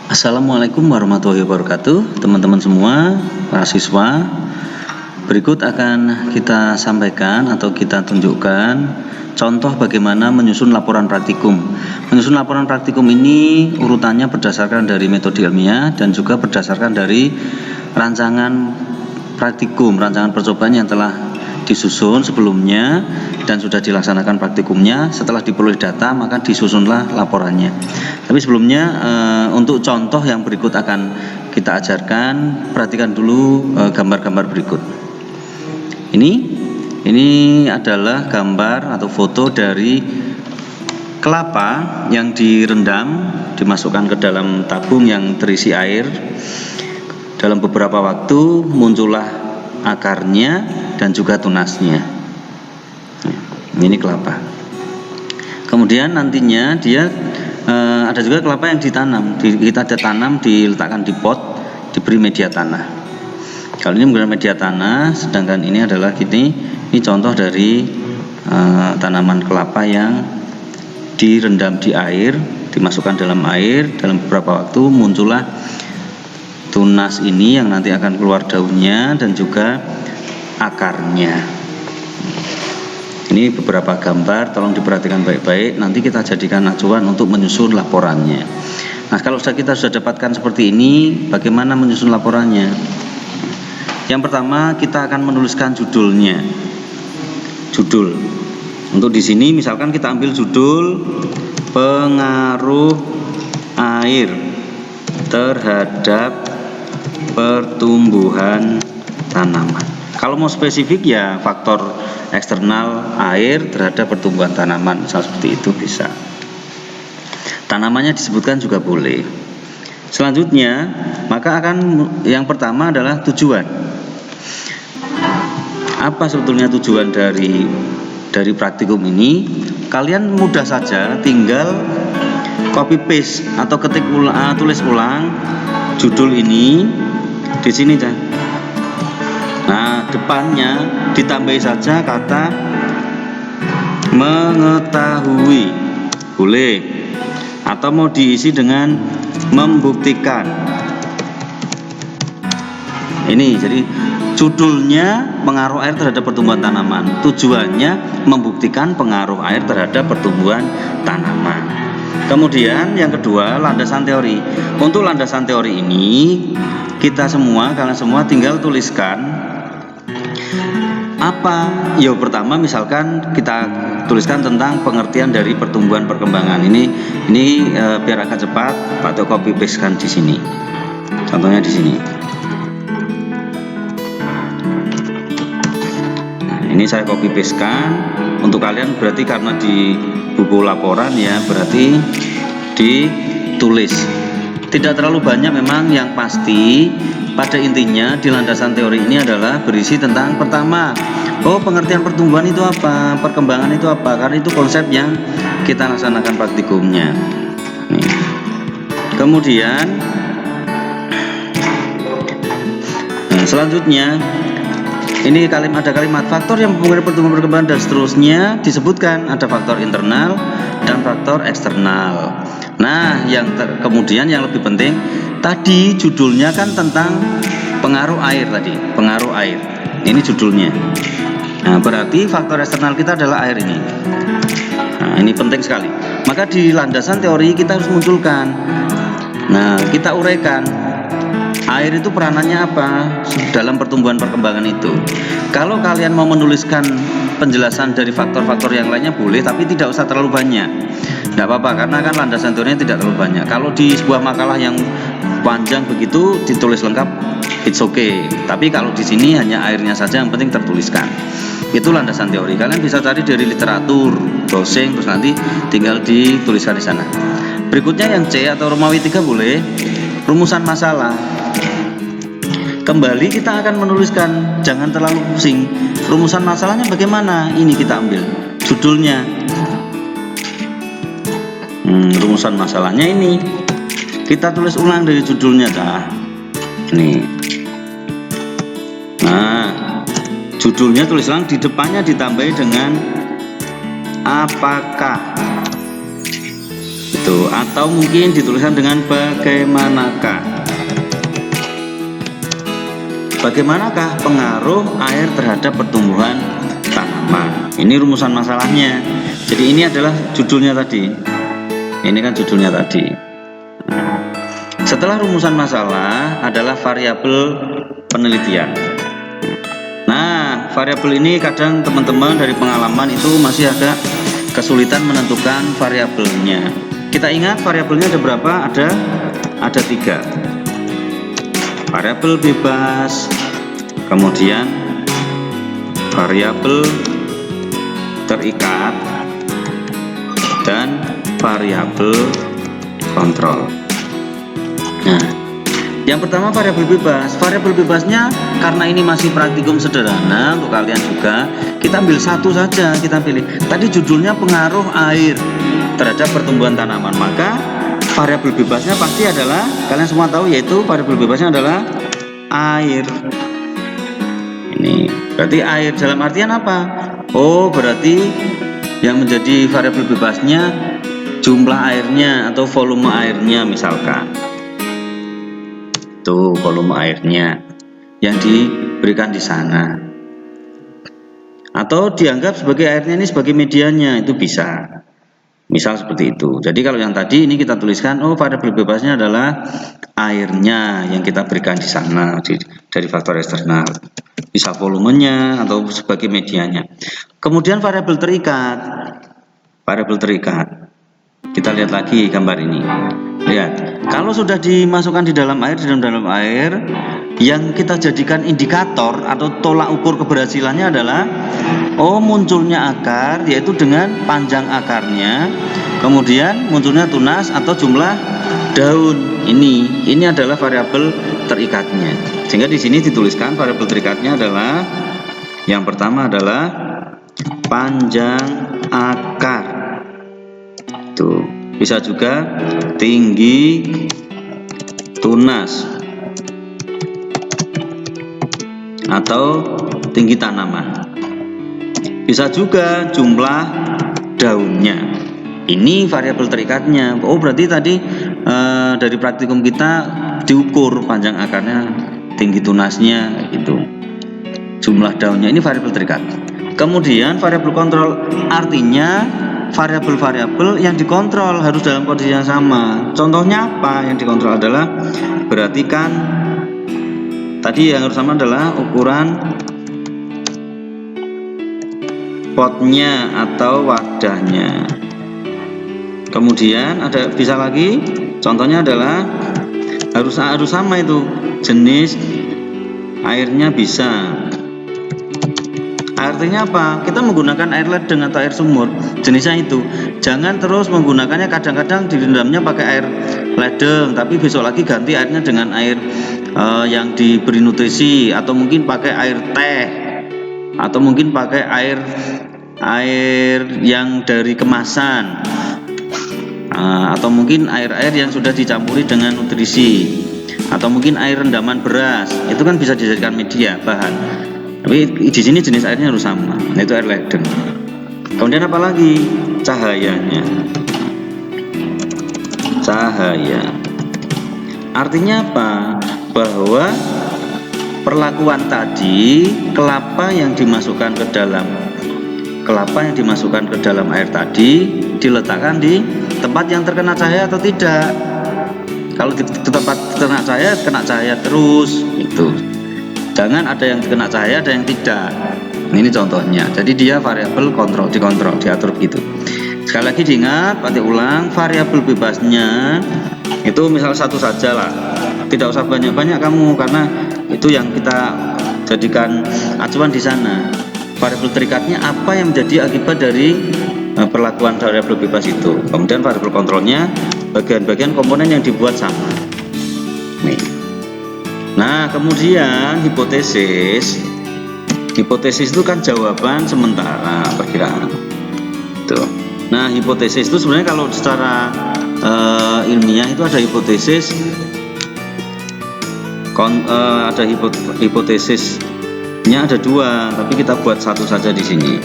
Assalamualaikum warahmatullahi wabarakatuh, teman-teman semua, mahasiswa. Berikut akan kita sampaikan atau kita tunjukkan contoh bagaimana menyusun laporan praktikum. Menyusun laporan praktikum ini urutannya berdasarkan dari metode ilmiah dan juga berdasarkan dari rancangan praktikum, rancangan percobaan yang telah disusun sebelumnya dan sudah dilaksanakan praktikumnya. Setelah diperoleh data maka disusunlah laporannya. Tapi sebelumnya untuk contoh yang berikut akan kita ajarkan, perhatikan dulu gambar-gambar berikut. Ini adalah gambar atau foto dari kelapa yang direndam, dimasukkan ke dalam tabung yang terisi air. Dalam beberapa waktu muncullah akarnya dan juga tunasnya. Ini kelapa. Kemudian nantinya dia ada juga kelapa yang ditanam. Kita ada tanam, diletakkan di pot, diberi media tanah. Kalau ini menggunakan media tanah, sedangkan ini adalah ini contoh dari tanaman kelapa yang direndam di air, dimasukkan dalam air. Dalam beberapa waktu muncullah tunas ini yang nanti akan keluar daunnya dan juga akarnya. Ini beberapa gambar, tolong diperhatikan baik-baik. Nanti kita jadikan acuan untuk menyusun laporannya. Nah, kalau kita sudah dapatkan seperti ini, bagaimana menyusun laporannya? Yang pertama, kita akan menuliskan judulnya. Judul. Untuk di sini, misalkan kita ambil judul pengaruh air terhadap pertumbuhan tanaman. Kalau mau spesifik ya faktor eksternal air terhadap pertumbuhan tanaman, misal seperti itu bisa. Tanamannya disebutkan juga boleh. Selanjutnya, maka yang pertama adalah tujuan. Apa sebetulnya tujuan dari praktikum ini? Kalian mudah saja tinggal copy paste atau tulis ulang judul ini di sini kan. Nah, depannya ditambahi saja kata mengetahui, boleh, atau mau diisi dengan membuktikan. Ini jadi judulnya pengaruh air terhadap pertumbuhan tanaman, tujuannya membuktikan pengaruh air terhadap pertumbuhan tanaman. Kemudian yang kedua, landasan teori. Untuk landasan teori ini kalian semua tinggal tuliskan apa? Ya, pertama misalkan kita tuliskan tentang pengertian dari pertumbuhan perkembangan. Ini biar agak cepat, Pak Teo copy paste kan di sini. Contohnya di sini. Nah, ini saya copy paste kan untuk kalian, berarti karena di buku laporan ya, berarti ditulis. Tidak terlalu banyak memang, yang pasti pada intinya di landasan teori ini adalah berisi tentang pertama, pengertian pertumbuhan itu apa, perkembangan itu apa, karena itu konsep yang kita laksanakan praktikumnya. Nih. Kemudian selanjutnya ini ada kalimat faktor yang mempengaruhi pertumbuhan perkembangan dan seterusnya, disebutkan ada faktor internal dan faktor eksternal. Nah, kemudian yang lebih penting tadi judulnya kan tentang pengaruh air tadi, pengaruh air. Ini judulnya. Nah, berarti faktor eksternal kita adalah air ini. Nah, ini penting sekali. Maka di landasan teori kita harus munculkan. Nah, kita uraikan air itu peranannya apa dalam pertumbuhan perkembangan itu. Kalau kalian mau menuliskan penjelasan dari faktor-faktor yang lainnya boleh, tapi tidak usah terlalu banyak. Tidak apa-apa, karena kan landasan teorinya tidak terlalu banyak. Kalau di sebuah makalah yang panjang begitu ditulis lengkap, it's okay. Tapi kalau di sini hanya airnya saja yang penting tertuliskan. Itu landasan teori. Kalian bisa cari dari literatur, browsing, terus nanti tinggal dituliskan di sana. Berikutnya yang C atau Romawi 3 boleh, rumusan masalah. Kembali kita akan menuliskan, jangan terlalu pusing. Rumusan masalahnya bagaimana? Ini kita ambil judulnya. Rumusan masalahnya ini kita tulis ulang dari judulnya dah. Nih. Nah, judulnya tulis ulang, di depannya ditambahi dengan apakah. Tuh, atau mungkin dituliskan dengan bagaimanakah. Bagaimanakah pengaruh air terhadap pertumbuhan tanaman? Ini rumusan masalahnya. Jadi ini adalah judulnya tadi. Ini kan judulnya tadi. Nah, setelah rumusan masalah adalah variabel penelitian. Nah, variabel ini kadang teman-teman dari pengalaman itu masih agak kesulitan menentukan variabelnya. Kita ingat variabelnya ada berapa? Ada 3. Variabel bebas, kemudian variabel terikat, dan variabel kontrol. Nah, yang pertama variabel bebas. Variabel bebasnya karena ini masih praktikum sederhana untuk kalian juga, kita ambil satu saja, kita pilih. Tadi judulnya pengaruh air terhadap pertumbuhan tanaman, maka variabel bebasnya pasti adalah, kalian semua tahu, yaitu variabel bebasnya adalah air. Ini berarti air dalam artian apa? Oh, berarti yang menjadi variabel bebasnya jumlah airnya atau volume airnya, misalkan. Tuh, volume airnya yang diberikan di sana. Atau dianggap sebagai airnya ini sebagai medianya, itu bisa. Misal seperti itu. Jadi kalau yang tadi ini kita tuliskan, oh variabel bebasnya adalah airnya yang kita berikan di sana dari faktor eksternal. Bisa volumenya atau sebagai medianya. Kemudian variabel terikat. Variabel terikat. Kita lihat lagi gambar ini. Lihat, kalau sudah dimasukkan di dalam air, yang kita jadikan indikator atau tolak ukur keberhasilannya adalah munculnya akar, yaitu dengan panjang akarnya, kemudian munculnya tunas atau jumlah daun. Ini adalah variabel terikatnya. Sehingga di sini dituliskan variabel terikatnya adalah yang pertama adalah panjang akar. Tuh, bisa juga tinggi tunas atau tinggi tanaman. Bisa juga jumlah daunnya. Ini variabel terikatnya. Oh, berarti tadi dari praktikum kita diukur panjang akarnya, tinggi tunasnya, itu. Jumlah daunnya, ini variabel terikat. Kemudian variabel kontrol, artinya variabel-variabel yang dikontrol harus dalam kondisi yang sama. Contohnya apa yang dikontrol adalah, berarti kan tadi yang harus sama adalah ukuran potnya atau wadahnya. Kemudian ada bisa lagi, contohnya adalah harus sama itu, jenis airnya bisa. Artinya apa? Kita menggunakan air ledeng atau air sumur, jenisnya itu. Jangan terus menggunakannya, kadang-kadang direndamnya pakai air ledeng, tapi besok lagi ganti airnya dengan air yang diberi nutrisi, atau mungkin pakai air teh, atau mungkin pakai air yang dari kemasan, atau mungkin air-air yang sudah dicampuri dengan nutrisi, atau mungkin air rendaman beras. Itu kan bisa dijadikan media bahan. Tapi di sini jenis airnya harus sama, yaitu air ledeng. Kemudian apa lagi? Cahayanya. Cahaya. Artinya apa? Bahwa perlakuan tadi, kelapa yang dimasukkan ke dalam air tadi diletakkan di tempat yang terkena cahaya atau tidak. Kalau di tempat terkena cahaya terus, itu. Jangan ada yang kena cahaya, ada yang tidak. Ini contohnya. Jadi dia variabel dikontrol, diatur begitu. Sekali lagi diingat, panti ulang, variabel bebasnya itu misal satu saja lah. Tidak usah banyak-banyak kamu, karena itu yang kita jadikan acuan di sana. Variabel terikatnya apa yang menjadi akibat dari perlakuan variabel bebas itu. Kemudian variabel kontrolnya bagian-bagian komponen yang dibuat sama. Nih. Nah, kemudian hipotesis itu kan jawaban sementara, perkiraan. Tuh. Nah, hipotesis itu sebenarnya kalau secara ilmiah itu ada hipotesis, hipotesisnya ada 2, tapi kita buat satu saja di sini.